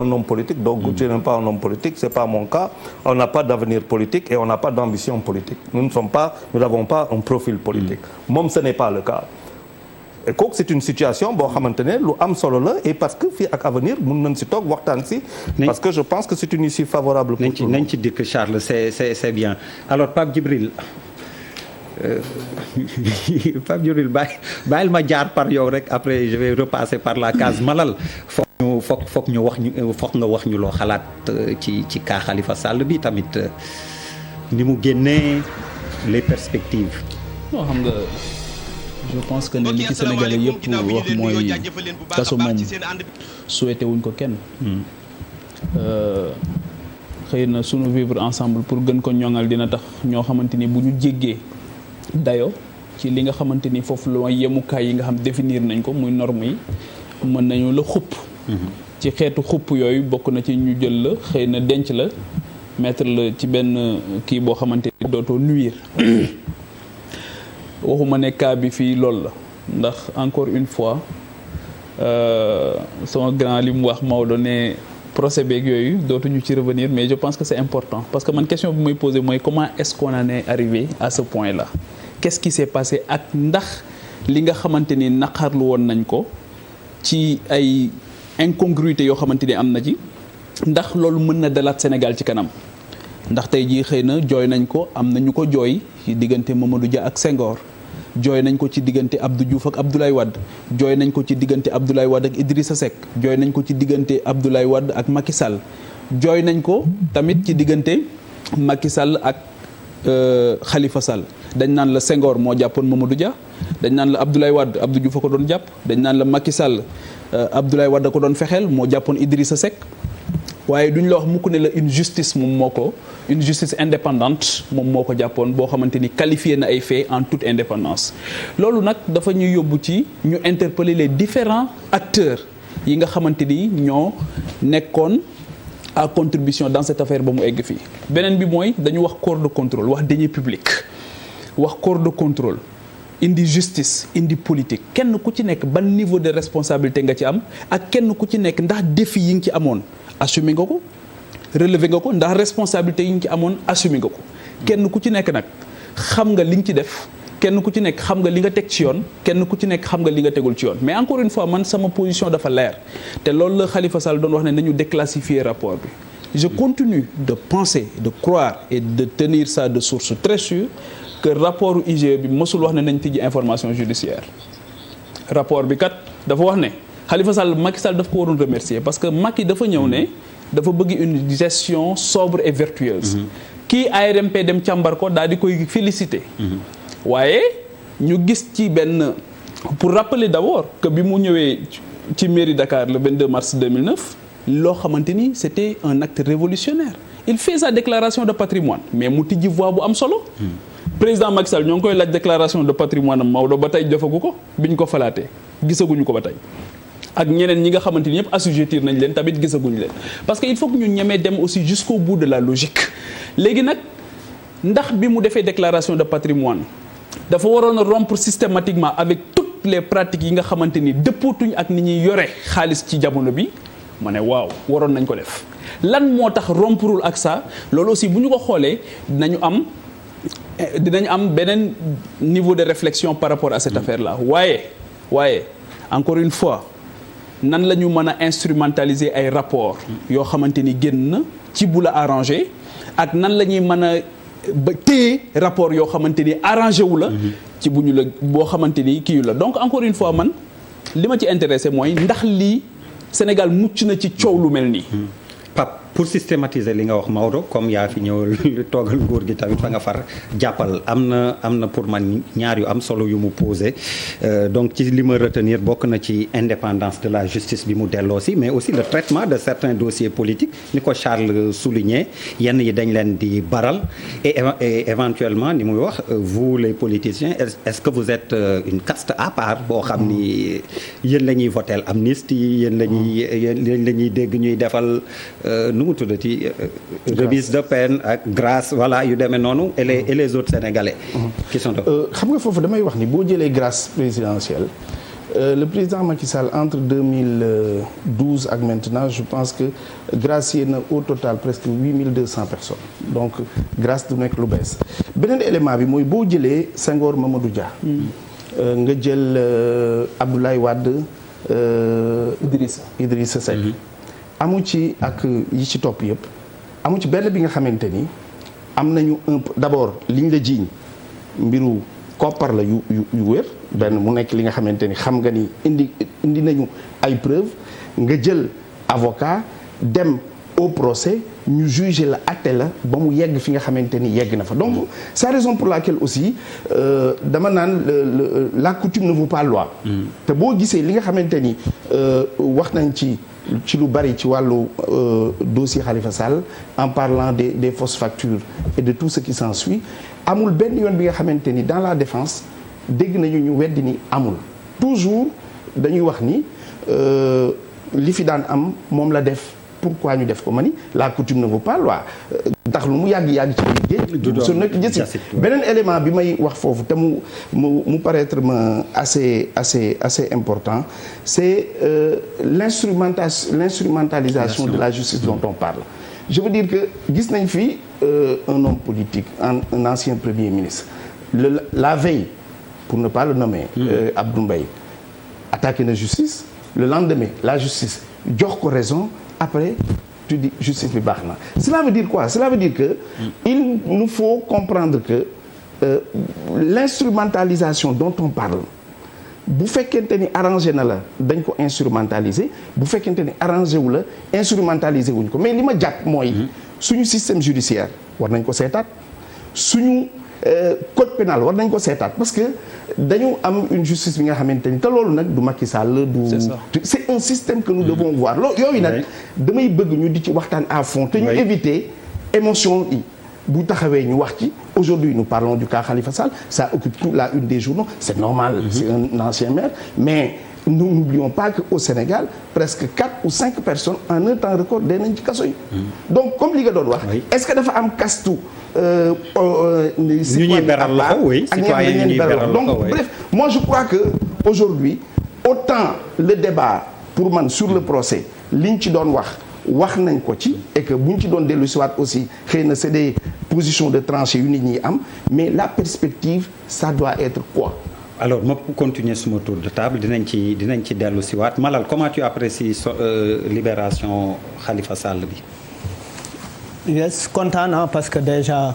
un homme politique, donc je n'aime pas un homme politique, c'est pas mon cas. On n'a pas d'avenir politique et on n'a pas d'ambition politique. Nous n'avons pas un profil politique. Moom ce n'est pas le cas. Et kooku c'est une situation boo xamante ne lu am solo la et parce que fii ak avenir mën nañ si toog waxtaan si. parce que je pense que c'est une issue favorable pour tout le monde. nañ ci dikk Charles c'est bien alors Pape Djibril bàyyil ma jaar par yow rek après je vais repasser par la case Malal foog nga wax ñu loo xalaat ci cas Khalifa Sall bi tamit ni mu génnee les perspectives. non xam nga je pense que ne li ci Sénégalais yëpp wax mooy kaso moom souhaité wuñ ko kenn. xëy na sunu vivre ensemble pour gën ko ñoŋal dina tax ñoo xamante ni bu ñu jéggee dayo ci li nga xamante ni foofu la yemukaay yi nga xam définir nañ ko muy norme yi mën nañu la xupp. ci xeetu xupp yooyu bokk na ci ñu jël la xëy na denc la mettre la ci benn kii boo xamante ni dootoo nuire. waxuma ne cas bi fii loolu la ndax encore une fois sama grand li mu wax Maodo ne procès beeg yooyu dootuñu ci revenir mais je pense que c'est important parce que man question bi may poser mooy comment est-ce qu'on en est arrivé à ce point-là qu'est-ce qui s'est passé ak ndax li nga xamante ni naqarlu woon nañ ko ci ay incongruité yoo xamante ni am na ci ndax loolu mën na dalaat Sénégal ci kanam ndax tey jii xëy na jooy nañ ko am na ñu ko jooy ci diggante Mamadou Dia ak Senghor jooy nañ ko ci diggante Abdou Diouf ak Abdoulaye Wade jooy nañ ko ci diggante Abdoulaye Wade ak Idrissa Seck jooy nañ ko ci diggante Abdoulaye Wade ak Macky Sall jooy nañ ko tamit ci diggante Macky Sall ak Khalifa Sall dañ naan la Senghor moo jàppoon Mamadou Dia dañ naan la Abdoulaye Wade Abdou Diouf a ko doon jàpp dañ naan la Macky Sall Abdoulaye Wade a ko doon fexeel moo jàppoon Idrissa Seck waaye duñ la wax mukk ne la une justice indépendante moom moo ko jàppoon boo xamante ni qualifié na ay faits en toute indépendance loolu nag dafa ñuy yóbbu ci ñu interpeller les différents acteurs yi nga xamante ni ñoo nekkoon à contribution dans cette affaire ba mu egg fii beneen bi mooy dañu wax corps de contrôle wax deniers publics wax corps de contrôle indi justice indi politique kenn ku ci nekk ban niveau de responsabilité nga ci am ak kenn ku ci nekk ndax défi yi nga ci amoon assumé nga ko relevé nga ko ndax responsabilité yi nga ci amoon assumé nga ko kenn ku ci nekk nag xam nga li nga ci def kenn ku ci nekk xam nga li nga teg ci yoon kenn ku ci nekk xam nga li nga tegul ci yoon mais encore une fois man sama position dafa leer te loolu la Khalifa Sall doon wax ne nañu déclassifier rapport bi je continue de penser de croire et de tenir ça de source très sûre que rapport IGE bi mësul wax ne nañ tijji information judiciaire rapport bi kat dafa wax ne Khalifa Sall Macky Sall daf ko waroon remercier parce que Macky dafa ñëw ne dafa bëgg une gestion sobre et vertueuse kii ARMP dem càmbar ko daal di koy féliciter waaye ñu gis ci benn pour rappeler d'abord que bi mu ñëwee ci mairie Dakar le 22 mars 2009 loo xamante ni c'était un acte révolutionnaire il fait sa déclaration de patrimoine mais mu tijji voie bu am solo président Macky Sall ñoo ngi koy laaj déclaration de patrimoine am Maodo ba tey defagu ko biñ ko falaatee gisaguñu ko ba tey ak ñeneen ñi nga xamante ni ñëpp assujettir nañ leen tamit gisaguñu leen parce que il faut que ñu ñemee dem aussi jusqu'au bout de la logique léegi nag ndax bi mu defee déclaration de patrimoine dafa waroon a rompre systématiquement avec toutes les pratiques yi nga xamante ni dëppootuñ ak ni ñuy yore xaalis ci jamono bi ma ne waaw waroon nañ ko def lan moo tax romprul ak ça loolu aussi bu ñu ko xoolee dinañu am beneen niveau de réflexion par rapport à cette affaire là waaye encore une fois nan la ñu mën a instrumentaliser ay rapport yoo xamante ni génn na ci bu la arrangé ak nan la ñuy mën a ba téye rapport yoo xamante ni arrangé wu la ci bu ñu la boo xamante ni kii yu la donc encore une fois man li ma ci intéressé mooy ndax lii Sénégal mucc na ci coow lu mel nii Pape pour systématiser li nga wax Maodo comme yaa fi ñëw lu toogal nguur gi tamit fa nga far jàppal am na pour man ñaar yu am solo yu mu posé donc ci li ma retenir bokk na ci indépendance de la justice bi mu delloo si mais aussi le traitement de certains dossiers politiques ni ko Charles souligné yenn yi dañ leen di baral et éventuellement ni muy wax vous les politiciens est-ce que vous êtes une caste à part boo xam ni yéen la ñuy votel amnistie yéen la ñuy dégg ñuy defal nu mu tuddati remise de peine ak grâce voilà yu demee noonu et les autres sénégalais qui sont xam nga foofu damay wax ni boo jëlee grâce présidentielle le président Macky Sall entre 2012 ak maintenant je pense que gracié na au total presque 8200 personnes donc grâce du nekk lu bees beneen élément bi mooy boo jëlee Senghor Mamadou Dia nga jël Abdoulaye Wade Idrissa Seck amu ci ak yi ci topp yëpp amu ci benn bi nga xamante ni am nañu d'abord liñ la jiiñ mbiru koppar la yu wér benn mu nekk li nga xamante ni xam nga ni indi nañu ay preuves nga jël avocat dem au procès ñu juger la àtte la ba mu yegg fi nga xamante ni yegg na fa donc c'est la raison pour laquelle aussi dama naan la coutume ne vaut pas loi te boo gisee li nga xamante ni wax nañ ci lu bari ci wàllu dossier Khalifa Sall en parlant des fausses factures et de tout ce qui s'ensuit amul benn yoon bi nga xamante ni dans la défense dégg nañu ñu weddi ni amul toujours dañuy wax ni li fi daan am moom la def pourquoi ñu def ko ma ni la coutume ne vaut pas loi ndax lu mu yàgg ci liggéey su nekk jësi beneen élément bi may wax foofu te mu paraître ma assez important c'est l'instrumentalisation de la justice dont on parle je veux dire que gis nañ fi un homme politique un ancien premier ministre la veille pour ne pas le nommer Abdou Mbaye attaqué na justice le lendemain la justice jox ko raison après tu dis justice bi baax na cela veut dire quoi cela veut dire que il nous faut comprendre que l'instrumentalisation dont on parle bu fekkente ni arrangé na la dañ ko instrumentaliser bu fekkente ni arrangé wu la instrumentaliser wuñ ko mais li ma jàpp mooy suñu système judiciaire war nañ ko seetaat suñu code pénal war nañ ko seetaat parce que dañu am une justice bi nga xamante ni te loolu nag du Macky Sall c'est un système que nous devons voir loolu yooyu nag damay bëgg ñu di ci waxtaan à fond te ñu éviter émotion yi bu taxawee ñu wax ci aujourd'hui nous parlons du cas Khalifa Sall ça occupe toute la une des journaux c'est normal c'est un ancien maire mais nous n'oublions pas qu'au Sénégal presque 4 ou 5 personnes en un temps record dee nañ ci kaso yi donc comme li nga doon wax est-ce que dafa am kastu ñu ñuy beral loxo oui citoyen ñu ñuy beral loxo donc bref moi je crois que aujourd'hui autant le débat pour man sur le procès liñ ci doon wax nañ ko ci et que buñ ci doon dellu si waat aussi xëy na c'est des positions de tranchées yu nit ñi am mais la perspective ça doit être quoi. alors ma continuer suma tour de table dinañ ci dellu si waat Malal comment tu apprécies libération Khalifa Sall bi. yes kontaan parce que déjà